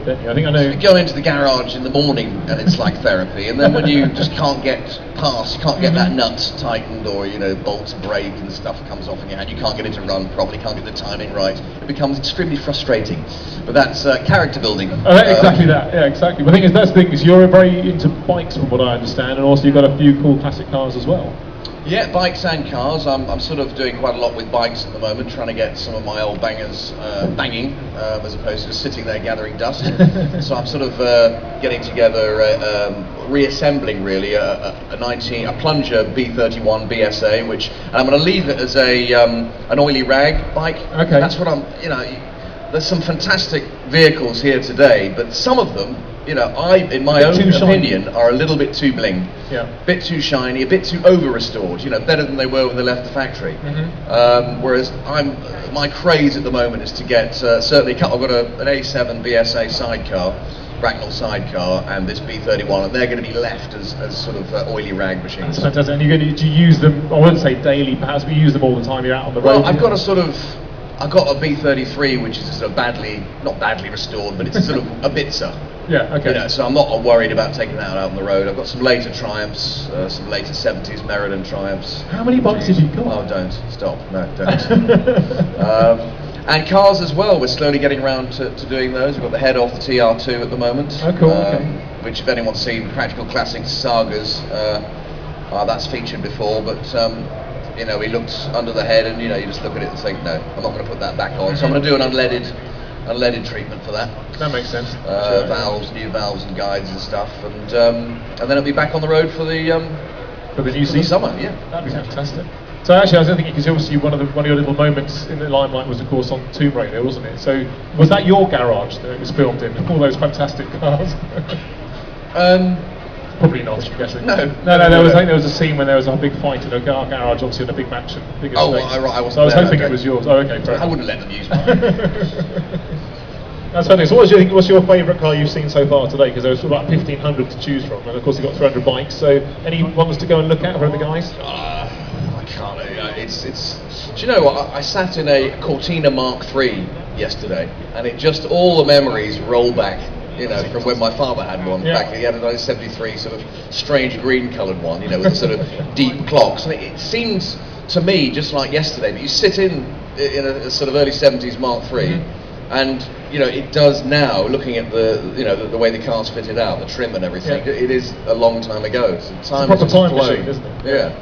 don't you? I think I know. You go into the garage in the morning and it's like therapy, and then when you just can't get past, you can't get that nut tightened, or bolts break and stuff comes off in your hand, you can't get it to run properly, can't get the timing right, it becomes extremely frustrating. But that's character building. Exactly that, yeah, exactly. But the thing is, that's the thing, is you're very into bikes from what I understand, and also you've got a few cool classic cars as well. Yeah, bikes and cars. I'm sort of doing quite a lot with bikes at the moment, trying to get some of my old bangers banging, as opposed to sitting there gathering dust. So I'm sort of getting together, reassembling really a plunger B31 BSA, which and I'm going to leave it as an oily rag bike. Okay. That's what I'm. There's some fantastic vehicles here today, but some of them, in my own opinion, are a little bit too bling. Yeah. A bit too shiny, a bit too over-restored, better than they were when they left the factory. Whereas my craze at the moment is to get, certainly, I've got an A7 BSA sidecar, Bracknell sidecar, and this B31, and they're going to be left as sort of oily rag machines. That's fantastic. And you're going to use them, I wouldn't say daily perhaps, but you use them all the time you're out on the road? Well, I've got a B33, which is a sort of not badly restored, but it's a sort of a Bitzer. Yeah, okay. So I'm not worried about taking that out on the road. I've got some later Triumphs, some later 70s Meriden Triumphs. How many bikes have you got? Oh, don't. Stop. No, don't. And cars as well, we're slowly getting around to doing those. We've got the head off the TR2 at the moment. Oh, cool, okay. Which, if anyone's seen Practical Classics Sagas, that's featured before, but we looked under the head and you just look at it and think, no, I'm not going to put that back on. So I'm going to do an unleaded treatment for that. That makes sense. New valves and guides and stuff, and then it'll be back on the road for the new season. Summer. Yeah, that'd be fantastic. So actually, I was thinking, because obviously one of your little moments in the limelight was, of course, on Tomb Raider, wasn't it? So was that your garage that it was filmed in? All those fantastic cars. Probably not, I'm guessing. No. I think there was a scene when there was a big fight in a garage, obviously in a big mansion. Oh, right, I wasn't so I was there, hoping it was yours. Oh, okay, fair I wouldn't let them use mine. That's funny. So what's your favourite car you've seen so far today? Because there was about 1,500 to choose from, and of course you've got 300 bikes. So any ones to go and look at for the guys? I can't. Do you know what? I sat in a Cortina Mark III yesterday, and it just all the memories roll back. From when my father had one back. He had a 1973 sort of strange green-coloured one, with the sort of deep clocks. And it seems to me just like yesterday. But you sit in a sort of early 70s Mark III, and it does now. Looking at the way the car's fitted out, the trim and everything, it is a long time ago. So it's a proper time machine, isn't it? Yeah.